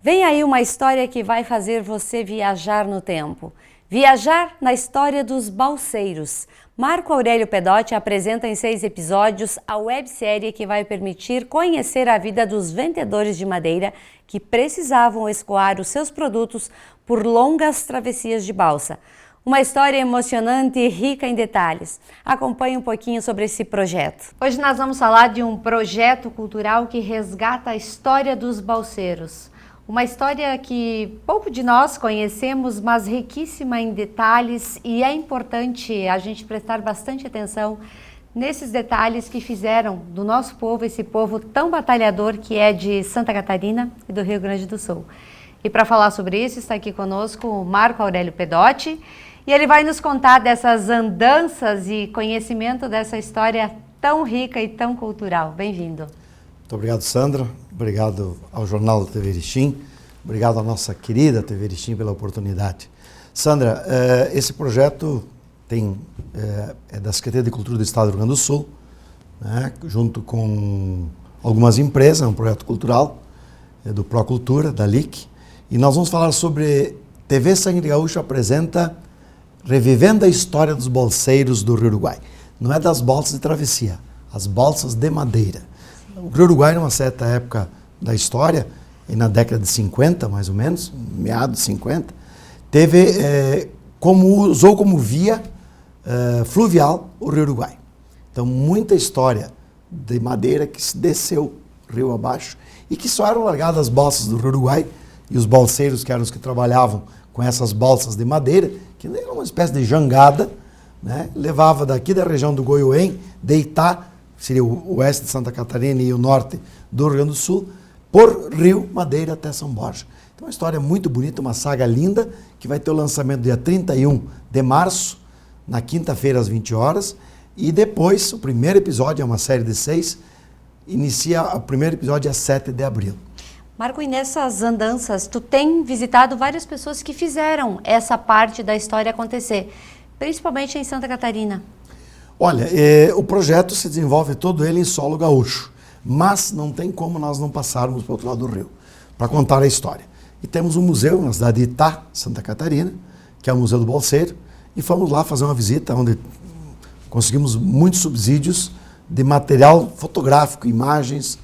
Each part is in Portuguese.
Vem aí uma história que vai fazer você viajar no tempo. Viajar na história dos balseiros. Marco Aurélio Pedotti apresenta em 6 episódios a websérie que vai permitir conhecer a vida dos vendedores de madeira que precisavam escoar os seus produtos por longas travessias de balsa. Uma história emocionante e rica em detalhes. Acompanhe um pouquinho sobre esse projeto. Hoje nós vamos falar de um projeto cultural que resgata a história dos balseiros. Uma história que pouco de nós conhecemos, mas riquíssima em detalhes, e é importante a gente prestar bastante atenção nesses detalhes que fizeram do nosso povo, esse povo tão batalhador que é de Santa Catarina e do Rio Grande do Sul. E para falar sobre isso está aqui conosco o Marco Aurélio Pedotti, e ele vai nos contar dessas andanças e conhecimento dessa história tão rica e tão cultural. Bem-vindo. Muito obrigado, Sandra. Obrigado ao Jornal da TV Erechim. Obrigado à nossa querida TV Erechim pela oportunidade. Sandra, esse projeto é da Secretaria de Cultura do Estado do Rio Grande do Sul, né, junto com algumas empresas, é um projeto cultural do Procultura, da LIC. E nós vamos falar sobre TV Sangue Gaúcho apresenta Revivendo a História dos Balseiros do Rio Uruguai. Não é das balsas de travessia, as balsas de madeira. O Rio Uruguai, numa certa época da história, e na década de 50, mais ou menos, meados de 50, usou como via fluvial o Rio Uruguai. Então, muita história de madeira que se desceu rio abaixo e que só eram largadas as balsas do Rio Uruguai, e os balseiros, que eram os que trabalhavam com essas balsas de madeira, que era uma espécie de jangada, né? Levava daqui da região do Goiuém, de Itá, seria o oeste de Santa Catarina e o norte do Rio Grande do Sul, por Rio Madeira até São Borja. Então, uma história muito bonita, uma saga linda, que vai ter o lançamento dia 31 de março, na quinta-feira às 20 horas, e depois, o primeiro episódio, é uma série de 6, inicia o primeiro episódio dia 7 de abril. Marco, e nessas andanças, tu tem visitado várias pessoas que fizeram essa parte da história acontecer, principalmente em Santa Catarina. Olha, o projeto se desenvolve todo ele em solo gaúcho, mas não tem como nós não passarmos para o outro lado do rio, para contar a história. E temos um museu na cidade de Itá, Santa Catarina, que é o Museu do Balseiro, e fomos lá fazer uma visita, onde conseguimos muitos subsídios de material fotográfico, imagens,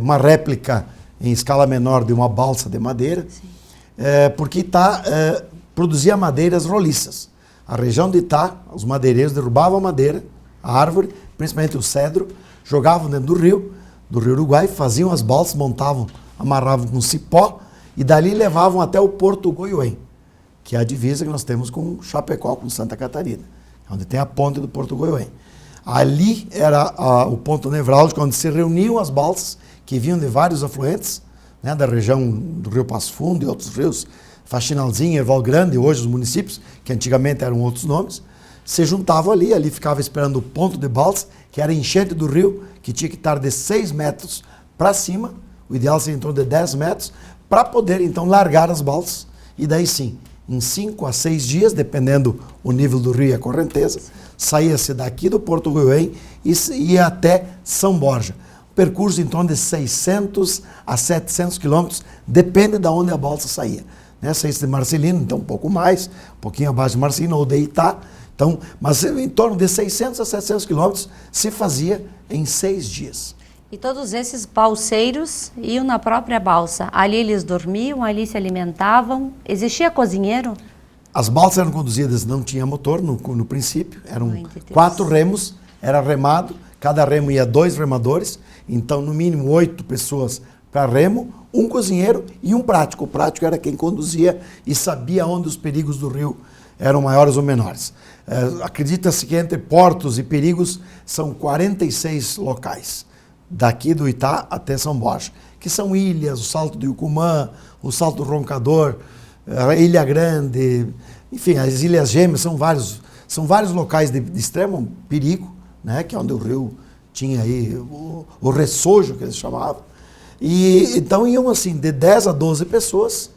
uma réplica em escala menor de uma balsa de madeira, porque Itá produzia madeiras roliças. A região de Itá, os madeireiros derrubavam a madeira, a árvore, principalmente o cedro, jogavam dentro do Rio Uruguai, faziam as balsas, montavam, amarravam com cipó e dali levavam até o Porto Goiuém, que é a divisa que nós temos com Chapecó, com Santa Catarina, onde tem a ponte do Porto Goiuém. Ali era o ponto nevrálgico onde se reuniam as balsas que vinham de vários afluentes, né, da região do Rio Passo Fundo e outros rios, Faxinalzinho, Erval Grande, hoje os municípios, que antigamente eram outros nomes, se juntavam ali ficava esperando o ponto de balsa, que era a enchente do rio, que tinha que estar de 6 metros para cima, o ideal seria em torno de 10 metros, para poder então largar as balsas, e daí sim, em 5 a 6 dias, dependendo o nível do rio e a correnteza, saía-se daqui do Porto Goiuém e ia até São Borja. Percurso em torno de 600 a 700 quilômetros, depende de onde a balsa saía. Saísse de Marcelino, então um pouco mais, um pouquinho abaixo de Marcelino ou de Itá, então, mas em torno de 600 a 700 quilômetros se fazia em 6 dias. E todos esses balseiros iam na própria balsa. Ali eles dormiam, ali se alimentavam. Existia cozinheiro? As balsas eram conduzidas, não tinha motor no princípio, eram 4 remos, era remado, cada remo ia 2 remadores, então no mínimo 8 pessoas para remo, um cozinheiro e um prático. O prático era quem conduzia e sabia onde os perigos do rio eram maiores ou menores. Acredita-se que entre portos e perigos são 46 locais, daqui do Itá até São Borja, que são ilhas, o Salto do Yucumã, o Salto do Roncador, a Ilha Grande, enfim, as Ilhas Gêmeas, são vários locais de extremo perigo, né, que é onde o rio tinha aí o ressojo, que eles chamavam. E então iam assim, de 10 a 12 pessoas,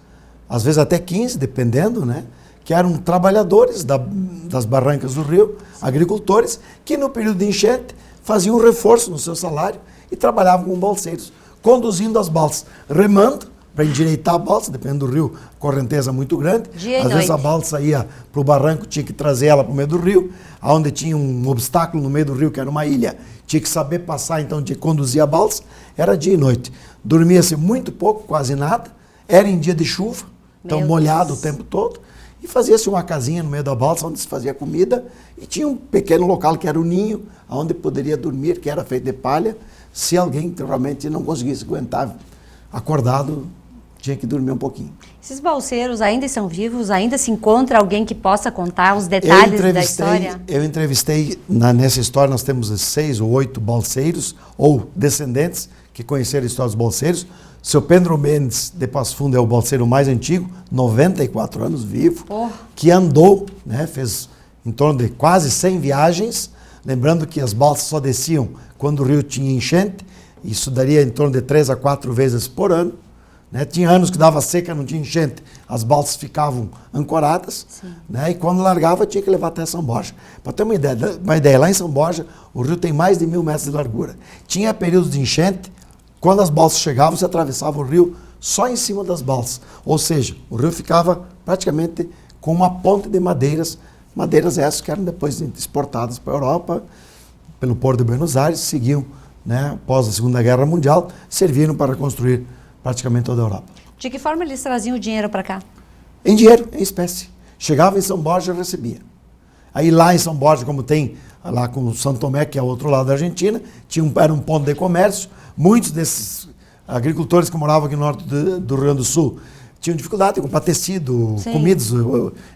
às vezes até 15, dependendo, né? Que eram trabalhadores das barrancas do rio, agricultores, que no período de enchente faziam um reforço no seu salário e trabalhavam com balseiros, conduzindo as balsas, remando para endireitar a balsa, dependendo do rio, correnteza muito grande. Dia e Às vezes a noite. balsa ia para o barranco, tinha que trazer ela para o meio do rio, onde tinha um obstáculo no meio do rio, que era uma ilha. Tinha que saber passar, então tinha que conduzir a balsa. Era dia e noite. Dormia-se muito pouco, quase nada. Era em dia de chuva, então Meu molhado Deus. o tempo todo. E fazia-se uma casinha no meio da balsa, onde se fazia comida. E tinha um pequeno local, que era o ninho, onde poderia dormir, que era feito de palha. Se alguém realmente não conseguisse aguentar acordado, tinha que dormir um pouquinho. Esses balseiros ainda são vivos? Ainda se encontra alguém que possa contar os detalhes da história? Eu entrevistei, nessa história nós temos 6 ou 8 balseiros, ou descendentes, que conheceram a história dos balseiros. Seu Pedro Mendes de Passo Fundo é o balseiro mais antigo, 94 anos vivo, que andou, né, fez em torno de quase 100 viagens, lembrando que as balsas só desciam quando o rio tinha enchente, isso daria em torno de 3 a 4 vezes por ano. Né? Tinha anos que dava seca, não tinha enchente, as balsas ficavam ancoradas, né? E quando largava tinha que levar até São Borja. Para ter uma ideia, lá em São Borja o rio tem mais de 1000 metros de largura. Tinha períodos de enchente, quando as balsas chegavam, você atravessava o rio só em cima das balsas. Ou seja, o rio ficava praticamente com uma ponte de madeiras essas que eram depois exportadas para a Europa, pelo Porto de Buenos Aires, seguiam, né, após a Segunda Guerra Mundial, serviram para construir praticamente toda a Europa. De que forma eles traziam o dinheiro para cá? Em dinheiro, em espécie. Chegava em São Borja e recebia. Aí lá em São Borja, como tem lá com o Santo Tomé, que é o outro lado da Argentina, era um ponto de comércio. Muitos desses agricultores que moravam aqui no norte do Rio Grande do Sul tinham dificuldade de comprar tecido, comidas,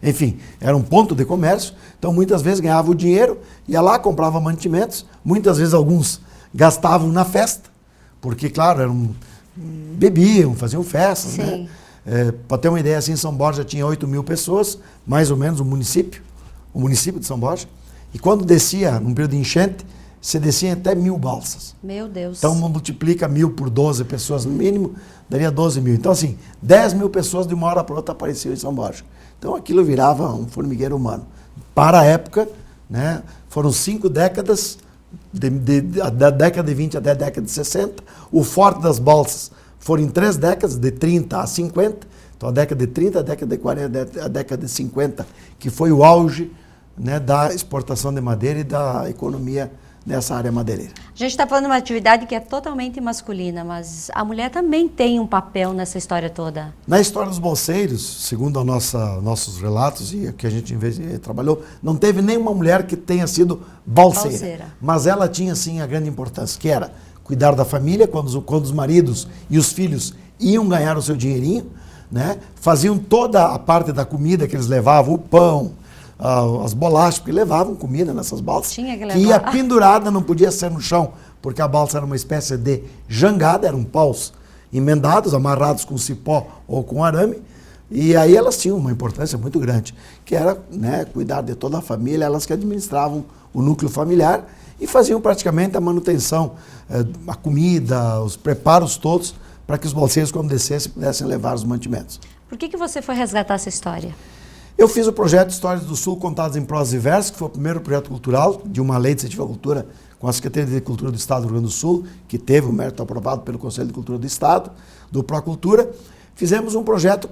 enfim, era um ponto de comércio. Então muitas vezes ganhava o dinheiro, ia lá, comprava mantimentos, muitas vezes alguns gastavam na festa, porque claro, bebiam, faziam festas, né? Para ter uma ideia, assim, São Borja tinha 8.000 pessoas, mais ou menos o município de São Borja, e quando descia, num período de enchente, você descia até 1.000 balsas. Meu Deus. Então multiplica 1.000 por 12 pessoas no mínimo, daria 12.000. Então assim, 10.000 pessoas de uma hora para outra apareciam em São Borja. Então aquilo virava um formigueiro humano. Para a época, né, foram 5 décadas, da década de 20 até a década de 60. O forte das balsas foram em 3 décadas, de 30 a 50. Então a década de 30, a década de 40, a década de 50, que foi o auge, né, da exportação de madeira e da economia nessa área madeireira. A gente está falando de uma atividade que é totalmente masculina, mas a mulher também tem um papel nessa história toda. Na história dos balseiros, segundo nossos relatos e que a gente trabalhou, não teve nenhuma mulher que tenha sido balseira. Mas ela tinha sim a grande importância, que era cuidar da família, quando os maridos e os filhos iam ganhar o seu dinheirinho, né? Faziam toda a parte da comida que eles levavam, o pão, as bolachas, porque levavam comida nessas balsas, Tinha que levar. que ia pendurada, não podia ser no chão, porque a balsa era uma espécie de jangada, eram paus emendados, amarrados com cipó ou com arame, e aí elas tinham uma importância muito grande, que era, né, cuidar de toda a família, elas que administravam o núcleo familiar e faziam praticamente a manutenção, a comida, os preparos todos, para que os balseiros, quando descessem, pudessem levar os mantimentos. Por que você foi resgatar essa história? Eu fiz o projeto Histórias do Sul Contadas em Prosa e Verso, que foi o primeiro projeto cultural de uma lei de incentivo à cultura com a Secretaria de Cultura do Estado do Rio Grande do Sul, que teve o mérito aprovado pelo Conselho de Cultura do Estado, do Procultura. Fizemos um projeto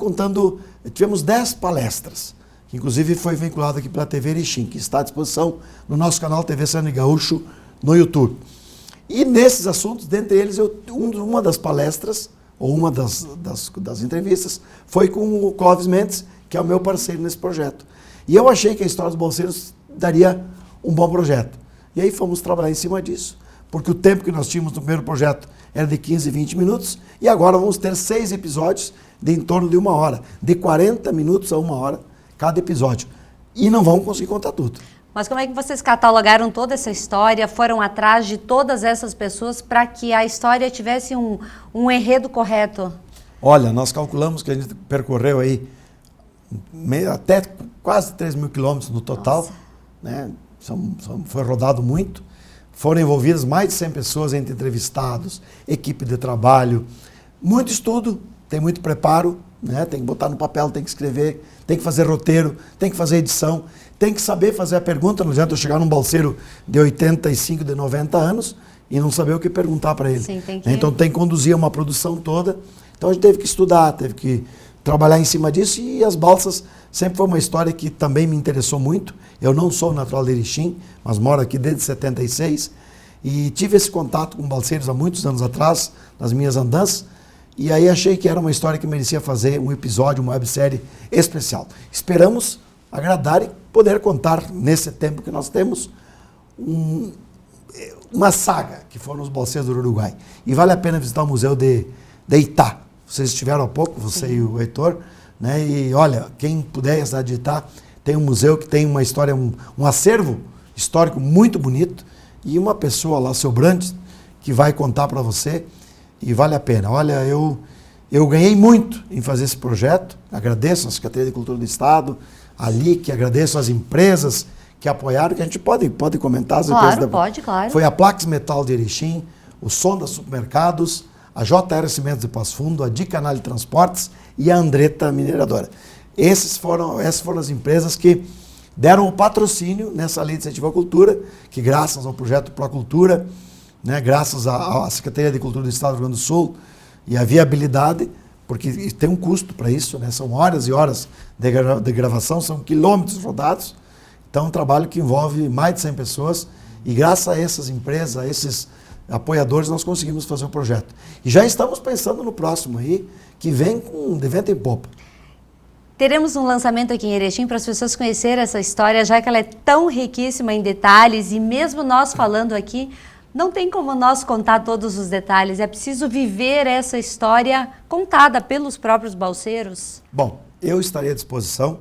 tivemos 10 palestras, que inclusive foi vinculado aqui pela TV Erechim, que está à disposição no nosso canal TV Serra Gaúcho no YouTube. E nesses assuntos, dentre eles, uma das palestras, ou uma das entrevistas, foi com o Clóvis Mendes, que é o meu parceiro nesse projeto. E eu achei que a história dos balseiros daria um bom projeto. E aí fomos trabalhar em cima disso, porque o tempo que nós tínhamos no primeiro projeto era de 15, 20 minutos, e agora vamos ter 6 episódios de em torno de 1 hora, de 40 minutos a 1 hora cada episódio. E não vamos conseguir contar tudo. Mas como é que vocês catalogaram toda essa história, foram atrás de todas essas pessoas para que a história tivesse um enredo correto? Olha, nós calculamos que a gente percorreu aí até quase 3.000 quilômetros no total, né? Foi rodado muito, foram envolvidas mais de 100 pessoas entre entrevistados, equipe de trabalho, muito estudo, tem muito preparo, né? Tem que botar no papel, tem que escrever, tem que fazer roteiro, tem que fazer edição, tem que saber fazer a pergunta. Não adianta eu chegar num balseiro de 85, de 90 anos e não saber o que perguntar para ele. Sim, Então tem que conduzir uma produção toda Então a gente teve que estudar, teve que trabalhar em cima disso, e as balsas sempre foi uma história que também me interessou muito. Eu não sou natural de Erechim, mas moro aqui desde 76, e tive esse contato com balseiros há muitos anos atrás, nas minhas andanças, e aí achei que era uma história que merecia fazer um episódio, uma websérie especial. Esperamos agradar e poder contar, nesse tempo que nós temos, uma saga, que foram os balseiros do Uruguai. E vale a pena visitar o Museu de Itá. Vocês estiveram há pouco, você e o Heitor, né? E olha, quem puder ir à cidade de Itá, tem um museu que tem uma história, um acervo histórico muito bonito, e uma pessoa lá, seu Brandes, que vai contar para você, e vale a pena. Olha, eu ganhei muito em fazer esse projeto, agradeço a Secretaria de Cultura do Estado, ali, que agradeço as empresas que apoiaram, que a gente pode comentar. Claro, pode, claro. Foi a Plax Metal de Erechim, o Sonda Supermercados, a JR Cimentos de Passo Fundo, a Dicanal Transportes e a Andretta Mineradora. Essas foram as empresas que deram o patrocínio nessa lei de incentivo à cultura, que graças ao projeto Procultura, né, graças à Secretaria de Cultura do Estado do Rio Grande do Sul e à viabilidade, porque tem um custo para isso, né, são horas e horas de gravação, são quilômetros rodados, então é um trabalho que envolve mais de 100 pessoas, e graças a essas empresas, a esses apoiadores, nós conseguimos fazer o projeto. E já estamos pensando no próximo aí, que vem de vento em popa. Teremos um lançamento aqui em Erechim para as pessoas conhecerem essa história, já que ela é tão riquíssima em detalhes, e mesmo nós falando aqui, não tem como nós contar todos os detalhes, é preciso viver essa história contada pelos próprios balseiros. Bom, eu estarei à disposição,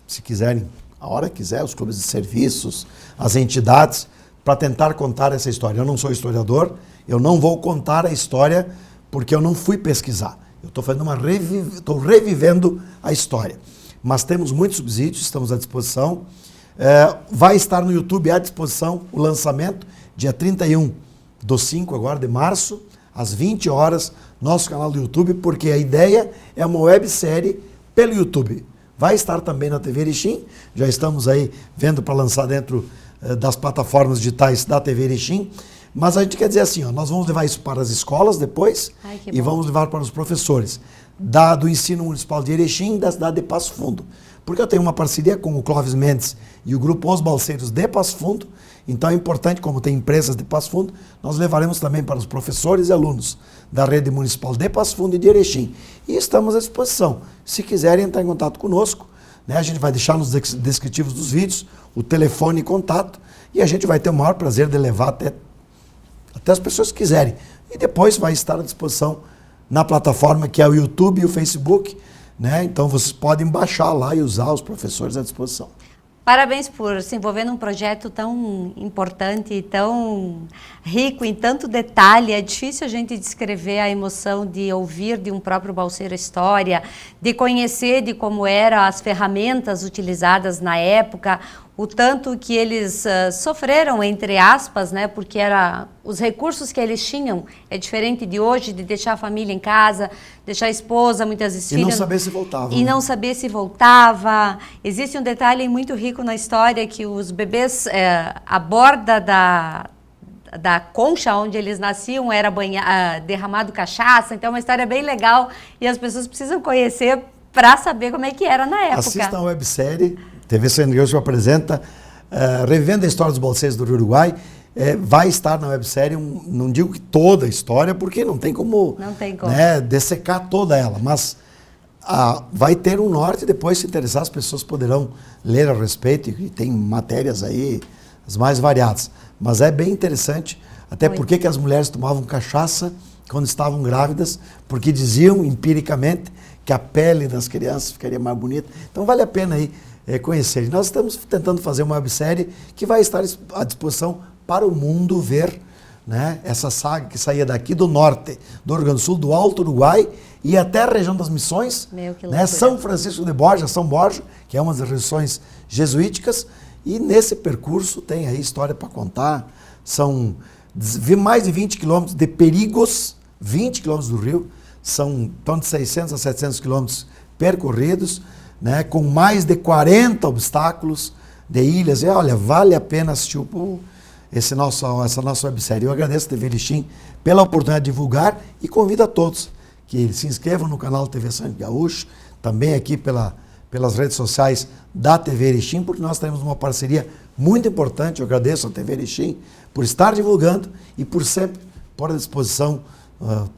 se quiserem, a hora que quiser, os clubes de serviços, as entidades, para tentar contar essa história. Eu não sou historiador, eu não vou contar a história porque eu não fui pesquisar. Eu estou fazendo estou revivendo a história. Mas temos muitos subsídios, estamos à disposição. Vai estar no YouTube à disposição o lançamento, dia 31/5 agora de março, às 20 horas, nosso canal do YouTube, porque a ideia é uma websérie pelo YouTube. Vai estar também na TV Erechim, já estamos aí vendo para lançar dentro das plataformas digitais da TV Erechim, mas a gente quer dizer assim, ó, nós vamos levar isso para as escolas depois. Ai, e vamos levar para os professores do ensino municipal de Erechim e da cidade de Passo Fundo. Porque eu tenho uma parceria com o Clóvis Mendes e o grupo Os Balseiros de Passo Fundo, então é importante, como tem empresas de Passo Fundo, nós levaremos também para os professores e alunos da rede municipal de Passo Fundo e de Erechim. E estamos à disposição. Se quiserem entrar em contato conosco, né, a gente vai deixar nos descritivos dos vídeos o telefone e contato, e a gente vai ter o maior prazer de levar até as pessoas que quiserem. E depois vai estar à disposição na plataforma que é o YouTube e o Facebook, né? Então vocês podem baixar lá e usar, os professores à disposição. Parabéns por se envolver num projeto tão importante, tão rico em tanto detalhe. É difícil a gente descrever a emoção de ouvir de um próprio balseiro a história, de conhecer de como eram as ferramentas utilizadas na época, o tanto que eles sofreram, entre aspas, né, porque os recursos que eles tinham é diferente de hoje, de deixar a família em casa, deixar a esposa, muitas vezes filhas... E não saber se voltava. E não saber se voltava. Existe um detalhe muito rico na história, que os bebês, a borda da concha onde eles nasciam era derramado cachaça, então é uma história bem legal e as pessoas precisam conhecer para saber como é que era na época. Assistam a websérie, TV Sangue apresenta, Revivendo a História dos Balseiros do Uruguai. Vai estar na websérie, não digo que toda a história, porque não tem como, né, dessecar toda ela, mas vai ter um norte, depois, se interessar, as pessoas poderão ler a respeito, e tem matérias aí, as mais variadas. Mas é bem interessante, até porque que as mulheres tomavam cachaça quando estavam grávidas, porque diziam empiricamente que a pele das crianças ficaria mais bonita. Então vale a pena aí conhecer. Nós estamos tentando fazer uma websérie que vai estar à disposição para o mundo ver, né, essa saga que saía daqui do norte do Rio Grande do Sul, do Alto Uruguai, e até a região das Missões, né, São Francisco de Borja, São Borja, que é uma das regiões jesuíticas, e nesse percurso tem aí história para contar. São mais de 20 quilômetros de perigos, 20 quilômetros do rio, são de 600 a 700 quilômetros percorridos, né, com mais de 40 obstáculos de ilhas. E olha, vale a pena assistir essa nossa websérie. Eu agradeço a TV Erechim pela oportunidade de divulgar e convido a todos que se inscrevam no canal TV Sangue Gaúcho, também aqui pelas redes sociais da TV Erechim, porque nós temos uma parceria muito importante. Eu agradeço à TV Erechim por estar divulgando e por sempre pôr à disposição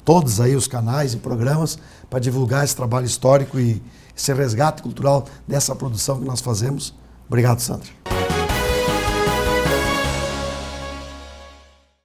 todos aí os canais e programas para divulgar esse trabalho histórico e esse resgate cultural dessa produção que nós fazemos. Obrigado, Sandra.